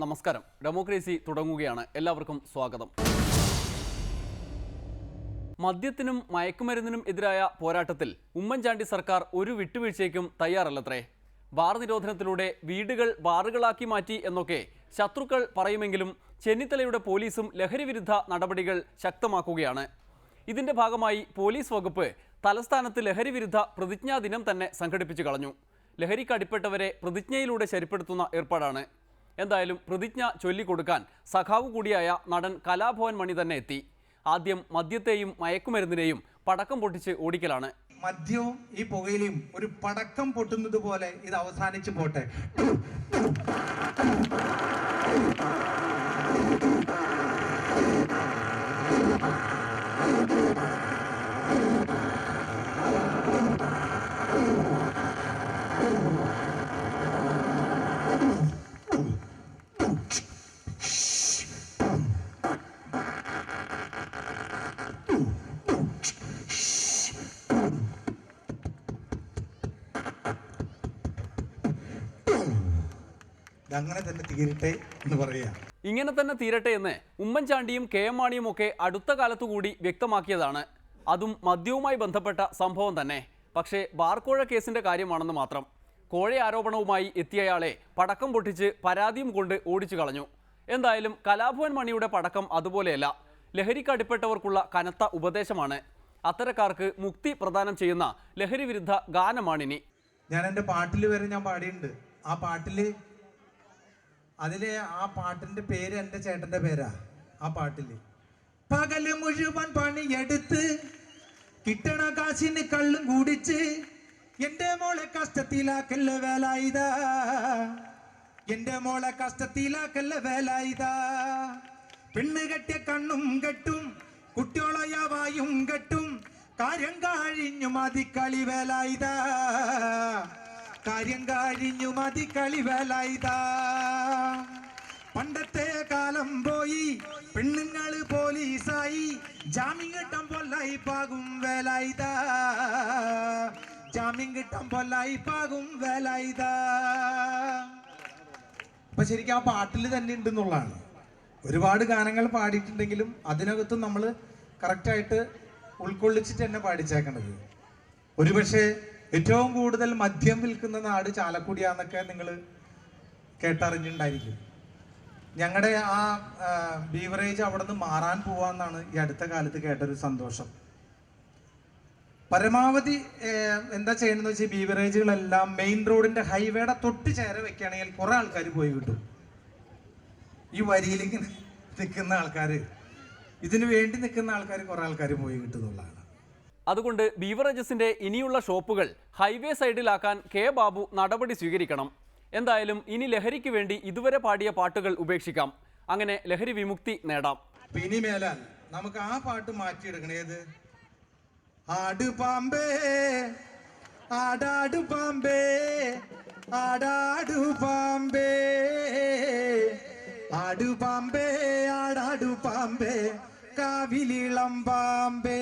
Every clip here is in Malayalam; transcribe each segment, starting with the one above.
നമസ്കാരം. ഡെമോക്രസി തുടങ്ങുകയാണ്. എല്ലാവർക്കും സ്വാഗതം. മദ്യത്തിനും മയക്കുമരുന്നിനും എതിരായ പോരാട്ടത്തിൽ ഉമ്മൻചാണ്ടി സർക്കാർ ഒരു വിട്ടുവീഴ്ചയ്ക്കും തയ്യാറല്ലത്രേ. ബാർ നിരോധനത്തിലൂടെ വീടുകൾ ബാറുകളാക്കി മാറ്റി എന്നൊക്കെ ശത്രുക്കൾ പറയുമെങ്കിലും ചെന്നിത്തലയുടെ പോലീസും ലഹരിവിരുദ്ധ നടപടികൾ ശക്തമാക്കുകയാണ്. ഇതിന്റെ ഭാഗമായി പോലീസ് വകുപ്പ് തലസ്ഥാനത്ത് ലഹരിവിരുദ്ധ പ്രതിജ്ഞാ ദിനം തന്നെ സംഘടിപ്പിച്ചു കളഞ്ഞു. ലഹരിക്ക് അടിപ്പെട്ടവരെ പ്രതിജ്ഞയിലൂടെ ശരിപ്പെടുത്തുന്ന ഏർപ്പാടാണ്. എന്തായാലും പ്രതിജ്ഞ ചൊല്ലിക്കൊടുക്കാൻ സഖാവ് കൂടിയായ നടൻ കലാഭവൻ മണി തന്നെ എത്തി. ആദ്യം മദ്യത്തെയും മയക്കുമരുന്നിനെയും പടക്കം പൊട്ടിച്ച് ഓടിക്കലാണ്. മദ്യവും ഈ പുകയിലും ഒരു പടക്കം പൊട്ടുന്നത് പോലെ ഇത് അവസാനിച്ചു പോട്ടെ. അങ്ങനെ തന്നെ തീരട്ടെ എന്ന് പറയാ. ഇങ്ങനെ തന്നെ തീരട്ടെ എന്ന് ഉമ്മൻചാണ്ടിയും കെ എം മാണിയും ഒക്കെ അടുത്ത കാലത്തുകൂടി വ്യക്തമാക്കിയതാണ്. അതും മദ്യവുമായി ബന്ധപ്പെട്ട സംഭവം തന്നെ. പക്ഷേ ബാർക്കോഴ കേസിന്റെ കാര്യമാണെന്ന് മാത്രം. കോഴ ആരോപണവുമായി എത്തിയയാളെ പടക്കം പൊട്ടിച്ച് പരാതിയും കൊണ്ട് ഓടിച്ചു കളഞ്ഞു. എന്തായാലും കലാഭവൻ മണിയുടെ പടക്കം അതുപോലെയല്ല. ലഹരിക്ക് അടിപ്പെട്ടവർക്കുള്ള കനത്ത ഉപദേശമാണ്. അത്തരക്കാർക്ക് മുക്തി പ്രദാനം ചെയ്യുന്ന ലഹരിവിരുദ്ധ ഗാനമാണിനി. ഞാൻ എൻ്റെ പാട്ടിൽ വരെ ഞാൻ പാടിയിട്ടുണ്ട്. ആ പാട്ടില് ആ പാട്ടിന്റെ പേര് എൻ്റെ ചേട്ടന്റെ പേരാ. ആ പാട്ടില് പകല് മുഴുവൻ പണിയെടുത്ത് കിട്ടണ കാശിന് കള്ളും കൂടിച്ച് എന്റെ മോളെ കഷ്ടത്തിലാക്കല്ല വേലായുധ, എന്റെ മോളെ കഷ്ടത്തിലാക്കല്ല വേലായുധ. പെണ്ണ് കെട്ടിയ കണ്ണും കെട്ടും കുട്ടിയോളയ വായും കെട്ടും കാര്യം കഴിഞ്ഞു മതി കളി വേലായുധ, കാര്യം കഴിഞ്ഞു മതി കളി വേലായുധ. പണ്ടത്തെ കാലം പോയി പെണ്ണുങ്ങള് പോലീസായി ജാമ്യം കിട്ടാൻ പൊല്ലായി പാകും വേലായുധ, ജാമ്യം കിട്ടാൻ പൊല്ലായി പാകും വേലായുധ. അപ്പൊ ശരിക്കും ആ പാട്ടിൽ തന്നെ ഉണ്ടെന്നുള്ളതാണ്. ഒരുപാട് ഗാനങ്ങൾ പാടിയിട്ടുണ്ടെങ്കിലും അതിനകത്തും നമ്മൾ കറക്റ്റായിട്ട് ഉൾക്കൊള്ളിച്ചിട്ട് തന്നെ പാടിച്ചേക്കണത്. ഒരുപക്ഷെ ഏറ്റവും കൂടുതൽ മദ്യം വിൽക്കുന്ന നാട് ചാലക്കുടിയാന്നൊക്കെ നിങ്ങൾ കേട്ടറിഞ്ഞിട്ടുണ്ടായിരിക്കും. ഞങ്ങളുടെ ആ ബീവറേജ് അവിടെ നിന്ന് മാറാൻ പോവാന്നാണ് ഈ അടുത്ത കാലത്ത് കേട്ടൊരു സന്തോഷം. പരമാവധി എന്താ ചെയ്യണമെന്ന് വെച്ചാൽ ബീവറേജുകളെല്ലാം മെയിൻ റോഡിന്റെ ഹൈവേയുടെ തൊട്ട് ചേര വെക്കുകയാണെങ്കിൽ കുറെ ആൾക്കാർ പോയി കിട്ടും. ഈ വരിയിലേക്ക് നിൽക്കുന്ന ആൾക്കാർ, ഇതിനു വേണ്ടി നിൽക്കുന്ന ആൾക്കാർ കുറെ ആൾക്കാർ പോയി കിട്ടുന്നുള്ളതാണ്. അതുകൊണ്ട് ബീവറേജസിന്റെ ഇനിയുള്ള ഷോപ്പുകൾ ഹൈവേ സൈഡിലാക്കാൻ കെ ബാബു നടപടി സ്വീകരിക്കണം. എന്തായാലും ഇനി ലഹരിക്ക് വേണ്ടി ഇതുവരെ പാടിയ പാട്ടുകൾ ഉപേക്ഷിക്കാം. അങ്ങനെ ലഹരി വിമുക്തി നേടാം. ഇനി മേലാൽ നമുക്ക് ആ പാട്ട് മാറ്റിയെടുക്കണം. ഏത്? ആടു പാമ്പേ ആടാടു പാമ്പേ ആടാടു പാമ്പേ ആടു പാമ്പേ ആടാടു പാമ്പേ കാവിലിളം പാമ്പേ.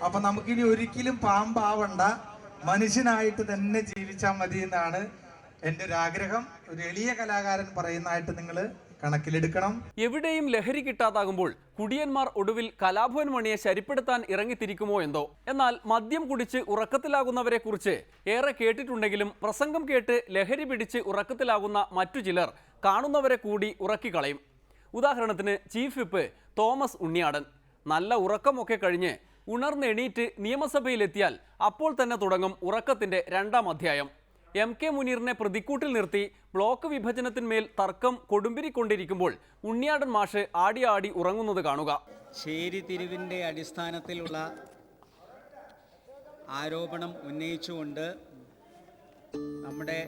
അപ്പൊ നമുക്കിനി ഒരിക്കലും പാമ്പാവണ്ട, മനുഷ്യനായിട്ട് തന്നെ ജീവിച്ചാൽ മതി എന്നാണ് എൻ്റെ ഒരു ആഗ്രഹം. ഒരു എളിയ കലാകാരൻ പറയുന്നതായിട്ട് നിങ്ങൾ കണക്കിലെടുക്കണം. എവിടെയും ലഹരി കിട്ടാതാകുമ്പോൾ കുടിയന്മാർ ഒടുവിൽ കലാഭവൻ മണിയെ ശരിപ്പെടുത്താൻ ഇറങ്ങിത്തിരിക്കുമോ എന്തോ. എന്നാൽ മദ്യം കുടിച്ച് ഉറക്കത്തിലാകുന്നവരെ കുറിച്ച് ഏറെ കേട്ടിട്ടുണ്ടെങ്കിലും പ്രസംഗം കേട്ട് ലഹരി പിടിച്ച് ഉറക്കത്തിലാകുന്ന മറ്റു ചിലർ കാണുന്നവരെ കൂടി ഉറക്കിക്കളയും. ഉദാഹരണത്തിന് ചീഫ് വിപ്പ് തോമസ് ഉണ്ണിയാടൻ. നല്ല ഉറക്കമൊക്കെ കഴിഞ്ഞ് ഉണർന്നെണീറ്റ് നിയമസഭയിലെത്തിയാൽ അപ്പോൾ തന്നെ തുടങ്ങും ഉറക്കത്തിന്റെ രണ്ടാം അധ്യായം. MK മുനീറിനെ പ്രതിക്കൂട്ടിൽ നിർത്തി ബ്ലോക്ക് വിഭജനത്തിന്മേൽ തർക്കം കൊടുമ്പിരിക്കൊണ്ടിരിക്കുമ്പോൾ ഉണ്ണിയാടൻ മാഷ് ആടി ആടി ഉറങ്ങുന്നത് കാണുക. ചേരിതിരിവിൻ്റെ അടിസ്ഥാനത്തിലുള്ള ആരോപണം ഉന്നയിച്ചുകൊണ്ട് നമ്മുടെ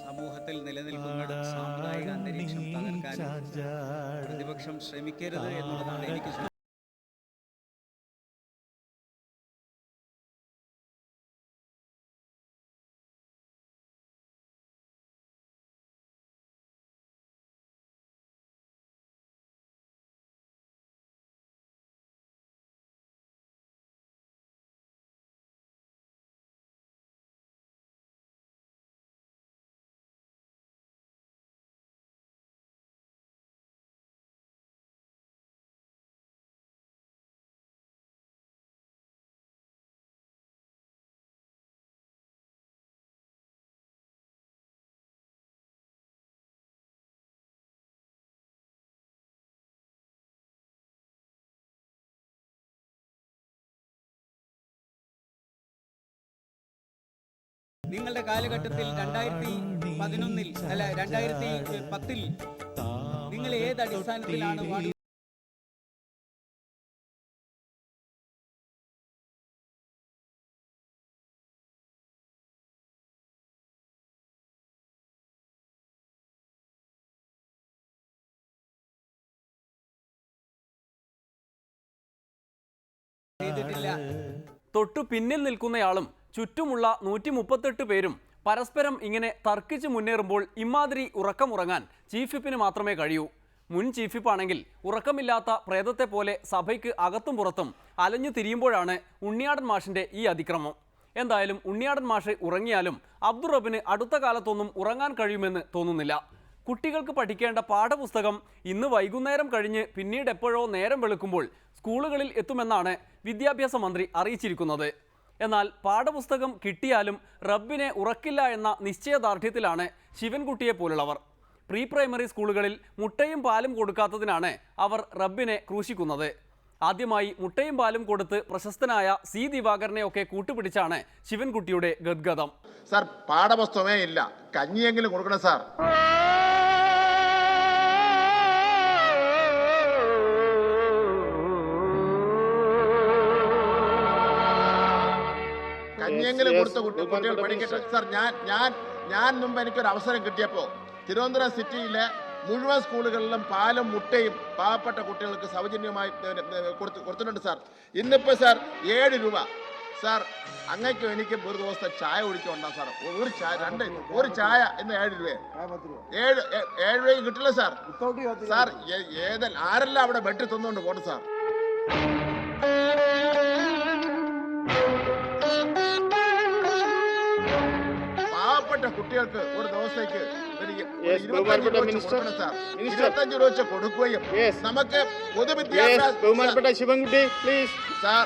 സമൂഹത്തിൽ നിലനിൽക്കുന്ന സാമുദായിക അന്തരീക്ഷം തകർക്കാൻ പ്രതിപക്ഷം ശ്രമിക്കരുത് എന്നുള്ളതാണ് എനിക്ക് നിങ്ങളുടെ കാലഘട്ടത്തിൽ 2011 അല്ല 2010 നിങ്ങൾ ഏത് അടിസ്ഥാനത്തിലാണ് വാർഡ് ചെയ്തിട്ടില്ല? തൊട്ടു പിന്നിൽ നിൽക്കുന്നയാളും ചുറ്റുമുള്ള 138 പേരും പരസ്പരം ഇങ്ങനെ തർക്കിച്ച് മുന്നേറുമ്പോൾ ഇമാതിരി ഉറക്കമുറങ്ങാൻ ചീഫ് വിപ്പിന് മാത്രമേ കഴിയൂ. മുൻ ചീഫ് വിപ്പാണെങ്കിൽ ഉറക്കമില്ലാത്ത പ്രേതത്തെ പോലെ സഭയ്ക്ക് അകത്തും പുറത്തും അലഞ്ഞു തിരിയുമ്പോഴാണ് ഉണ്ണിയാടൻ മാഷിന്റെ ഈ അതിക്രമം. എന്തായാലും ഉണ്ണിയാടൻ മാഷ് ഉറങ്ങിയാലും അബ്ദുൾ റബ്ബിന് അടുത്ത കാലത്തൊന്നും ഉറങ്ങാൻ കഴിയുമെന്ന് തോന്നുന്നില്ല. കുട്ടികൾക്ക് പഠിക്കേണ്ട പാഠപുസ്തകം ഇന്ന് വൈകുന്നേരം കഴിഞ്ഞ് പിന്നീട് എപ്പോഴോ നേരം വെളുക്കുമ്പോൾ സ്കൂളുകളിൽ എത്തുമെന്നാണ് വിദ്യാഭ്യാസ മന്ത്രി അറിയിച്ചിരിക്കുന്നത്. എന്നാൽ പാഠപുസ്തകം കിട്ടിയാലും റബ്ബിനെ ഉറക്കില്ല എന്ന നിശ്ചയദാർഢ്യത്തിലാണ് ശിവൻകുട്ടിയെ പോലുള്ളവർ. പ്രീ പ്രൈമറി സ്കൂളുകളിൽ മുട്ടയും പാലും കൊടുക്കാത്തതിനാണ് അവർ റബ്ബിനെ ക്രൂശിക്കുന്നത്. ആദ്യമായി മുട്ടയും പാലും കൊടുത്ത് പ്രശസ്തനായ സി ദിവാകരനെയൊക്കെ കൂട്ടുപിടിച്ചാണ് ശിവൻകുട്ടിയുടെ ഗദ്ഗതം. സാർ പാഠപുസ്തകമേ ഇല്ല, കഞ്ഞിയെങ്കിലും കൊടുക്കണം സാർ. കഞ്ഞിയെങ്കിലും കൊടുത്ത കുട്ടികൾ പഠിക്കട്ടെ സാർ. ഞാൻ മുമ്പ് എനിക്കൊരു അവസരം കിട്ടിയപ്പോൾ തിരുവനന്തപുരം സിറ്റിയിലെ മുഴുവൻ സ്കൂളുകളിലും പാലും മുട്ടയും പാവപ്പെട്ട കുട്ടികൾക്ക് സൗജന്യമായി കൊടുത്തിട്ടുണ്ട് സാർ. ഇന്നിപ്പോൾ സാർ 7 രൂപ സാർ. അങ്ങേക്കും എനിക്കും ഒരു ദിവസത്തെ ചായ കുടിക്കുന്നുണ്ടോ സാർ? ഒരു ചായ ഇന്ന് 7 രൂപ. 7 രൂപയ്ക്ക് കിട്ടില്ല സാർ. സാർ ആരെല്ലാം അവിടെ വെട്ടി തന്നുകൊണ്ട് പോട്ടെ സാർ. പാവപ്പെട്ട കുട്ടികൾക്ക് ഒരു ദിവസത്തേക്ക് 25 രൂപ വെച്ച് കൊടുക്കുകയും നമുക്ക് ബഹുമാനപ്പെട്ട ശിവൻകുട്ടി പ്ലീസ് സാർ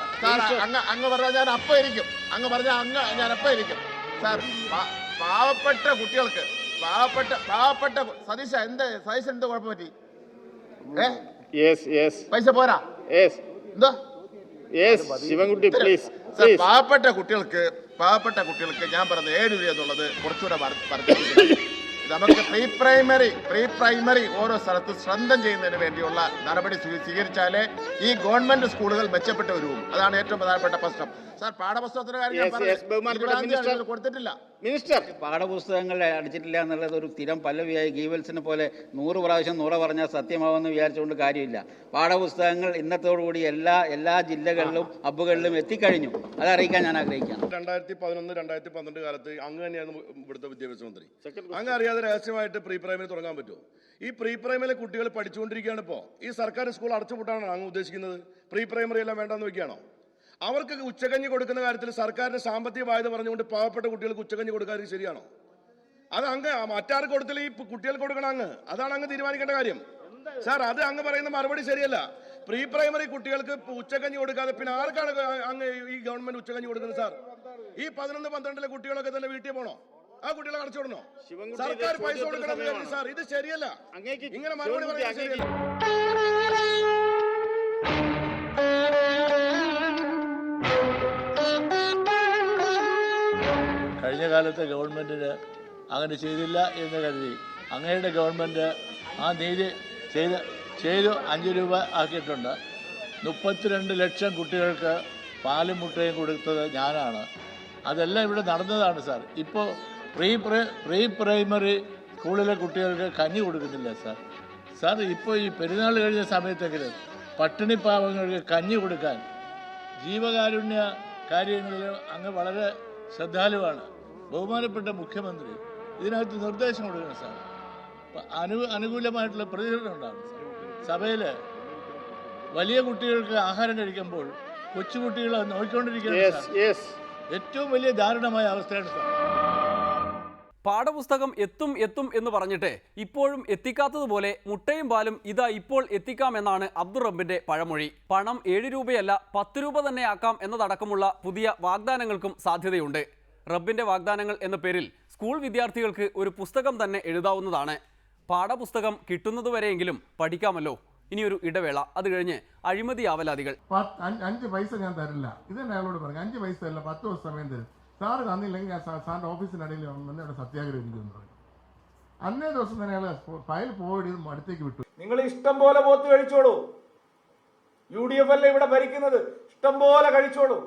അങ്ങ് പറഞ്ഞാൽ ഞാൻ അപ്പം ഇരിക്കും. അങ്ങ് പറഞ്ഞാൽ ഞാൻ അപ്പം ഇരിക്കും സാർ. പാവപ്പെട്ട കുട്ടികൾക്ക് പാവപ്പെട്ട സതീശ എന്ത് കുഴപ്പം പറ്റി? പൈസ പോരാ എന്തോ? ശിവൻകുട്ടി പ്ലീസ്. പാവപ്പെട്ട കുട്ടികൾക്ക് ഞാൻ പറഞ്ഞ 7 രൂപ എന്നുള്ളത് കുറച്ചുകൂടെ വർദ്ധിപ്പിക്കണം. നമുക്ക് പ്രീ പ്രൈമറി ഓരോ സ്ഥലത്ത് ശ്രദ്ധം ചെയ്യുന്നതിന് വേണ്ടിയുള്ള നടപടി സ്വീകരിച്ചാലേ ഈ ഗവൺമെന്റ് സ്കൂളുകൾ മെച്ചപ്പെട്ടു വരും. അതാണ് ഏറ്റവും പ്രധാനപ്പെട്ട പ്രശ്നം സാർ. പാഠപുസ്തകത്തിന്റെ കാര്യം കൊടുത്തിട്ടില്ല. മിനിസ്റ്റർ പാഠപുസ്തകങ്ങൾ അടിച്ചിട്ടില്ല എന്നുള്ളത് ഒരു സ്ഥിരം പല്ലവിയായി ഗീവൽസിനെ പോലെ 100 പ്രാവശ്യം നുറ പറഞ്ഞാൽ സത്യമാവുമെന്ന് വിചാരിച്ചുകൊണ്ട് കാര്യമില്ല. പാഠപുസ്തകങ്ങൾ ഇന്നത്തോടുകൂടി എല്ലാ ജില്ലകളിലും ഹബ്ബുകളിലും എത്തിക്കഴിഞ്ഞു. അത് അറിയിക്കാൻ ഞാൻ ആഗ്രഹിക്കുകയാണ്. 2011-2012 കാലത്ത് അങ്ങ് തന്നെയാണ് ഇവിടുത്തെ വിദ്യാഭ്യാസ മന്ത്രി. അങ്ങ് അറിയാതെ രഹസ്യമായിട്ട് പ്രീ പ്രൈമറി തുടങ്ങാൻ പറ്റുമോ? ഈ പ്രീ പ്രൈമറി കുട്ടികൾ പഠിച്ചുകൊണ്ടിരിക്കുകയാണ്. ഇപ്പോൾ ഈ സർക്കാർ സ്കൂൾ അടച്ചുപൂട്ടാണോ അങ്ങ് ഉദ്ദേശിക്കുന്നത്? പ്രീ പ്രൈമറി എല്ലാം വേണ്ടെന്ന് വെക്കുകയാണോ? അവർക്ക് ഉച്ചകഞ്ഞി കൊടുക്കുന്ന കാര്യത്തിൽ സർക്കാരിന്റെ സാമ്പത്തിക ബാധ്യത പറഞ്ഞുകൊണ്ട് പാവപ്പെട്ട കുട്ടികൾക്ക് ഉച്ചകഞ്ഞി കൊടുക്കാതിരിക്കും ശരിയാണോ? അത് അങ്ങ് മറ്റാർക്ക് കൊടുത്തില്ല, ഈ കുട്ടികൾക്ക് കൊടുക്കണം. അതാണ് അങ്ങ് തീരുമാനിക്കേണ്ട കാര്യം സാർ. അത് അങ്ങ് പറയുന്ന മറുപടി ശരിയല്ല. പ്രീ പ്രൈമറി കുട്ടികൾക്ക് ഉച്ചകഞ്ഞി കൊടുക്കാതെ പിന്നെ ആർക്കാണ് അങ്ങ് ഈ ഗവൺമെന്റ് ഉച്ചകഞ്ഞി കൊടുക്കുന്നത് സാർ? ഈ 11-12 കുട്ടികളൊക്കെ തന്നെ വീട്ടിൽ പോണോ? ആ കുട്ടികളെ അടച്ചുവിടണോ? സർക്കാർ പൈസ കൊടുക്കണം സാർ. ഇത് ശരിയല്ല. ഇങ്ങനെ മറുപടി പറയാൻ ശരിയല്ല. കഴിഞ്ഞ കാലത്തെ ഗവൺമെൻറ്റിന് അങ്ങനെ ചെയ്തില്ല എന്ന് കരുതി അങ്ങയുടെ ഗവൺമെൻറ് ആ നീതി ചെയ്തു 5 രൂപ ആക്കിയിട്ടുണ്ട്. 32 ലക്ഷം കുട്ടികൾക്ക് പാലും മുട്ടയും കൊടുത്തത് ഞാനാണ്. അതെല്ലാം ഇവിടെ നടന്നതാണ് സാർ. ഇപ്പോൾ പ്രീ പ്രൈമറി സ്കൂളിലെ കുട്ടികൾക്ക് കഞ്ഞി കൊടുക്കുന്നില്ല സാർ. ഇപ്പോൾ ഈ പെരുന്നാൾ കഴിഞ്ഞ സമയത്തെങ്കിലും പട്ടിണി പാവങ്ങൾക്ക് കഞ്ഞി കൊടുക്കാൻ ജീവകാരുണ്യ കാര്യങ്ങളിൽ അങ്ങ് വളരെ ശ്രദ്ധാലുവാണ്. ബഹുമാനപ്പെട്ട മുഖ്യമന്ത്രി ഇതിനകത്ത് നിർദ്ദേശം കൊടുക്കണം സാർ. അനുകൂലമായിട്ടുള്ള പ്രതികരണം ഉണ്ടാകും സഭയിൽ. വലിയ കുട്ടികൾക്ക് ആഹാരം കഴിക്കുമ്പോൾ കൊച്ചുകുട്ടികളെ നോക്കിക്കൊണ്ടിരിക്കുകയാണ്. ഏറ്റവും വലിയ ദാരുണമായ അവസ്ഥയാണ് സാർ. പാഠപുസ്തകം എത്തും എന്ന് പറഞ്ഞിട്ട് ഇപ്പോഴും എത്തിക്കാത്തതുപോലെ മുട്ടയും പാലും ഇതാ ഇപ്പോൾ എത്തിക്കാമെന്നാണ് അബ്ദുൾ റബ്ബിന്റെ പഴമൊഴി. പണം 7 രൂപയല്ല 10 രൂപ തന്നെ ആക്കാം എന്നതടക്കമുള്ള പുതിയ വാഗ്ദാനങ്ങൾക്കും സാധ്യതയുണ്ട്. റബ്ബിന്റെ വാഗ്ദാനങ്ങൾ എന്ന പേരിൽ സ്കൂൾ വിദ്യാർത്ഥികൾക്ക് ഒരു പുസ്തകം തന്നെ എഴുതാവുന്നതാണ്. പാഠപുസ്തകം കിട്ടുന്നതുവരെയെങ്കിലും പഠിക്കാമല്ലോ. ഇനിയൊരു ഇടവേള, അത് കഴിഞ്ഞ് അഴിമതി ആവലാതികൾ. 5 പൈസ ഞാൻ തരില്ല. ഇത് തന്നെ അയാളോട് പറഞ്ഞു. 5 പൈസ അല്ല 10 ദിവസം സമയം തരും. സാറ് തന്നില്ലെങ്കിൽ ഞാൻ സാറിൻ്റെ ഓഫീസിനടിയിൽ വന്ന് അവിടെ സത്യാഗ്രഹം ഇരിക്കുമെന്ന് പറഞ്ഞു. അന്നേ ദിവസം തന്നെ അയാൾ ഫയൽ പോയി അടുത്തേക്ക് വിട്ടു. നിങ്ങൾ ഇഷ്ടം പോലെ പോത്ത് കഴിച്ചോളൂ. UDF അല്ലേ ഇവിടെ ഭരിക്കുന്നത്, ഇഷ്ടം പോലെ കഴിച്ചോളൂ.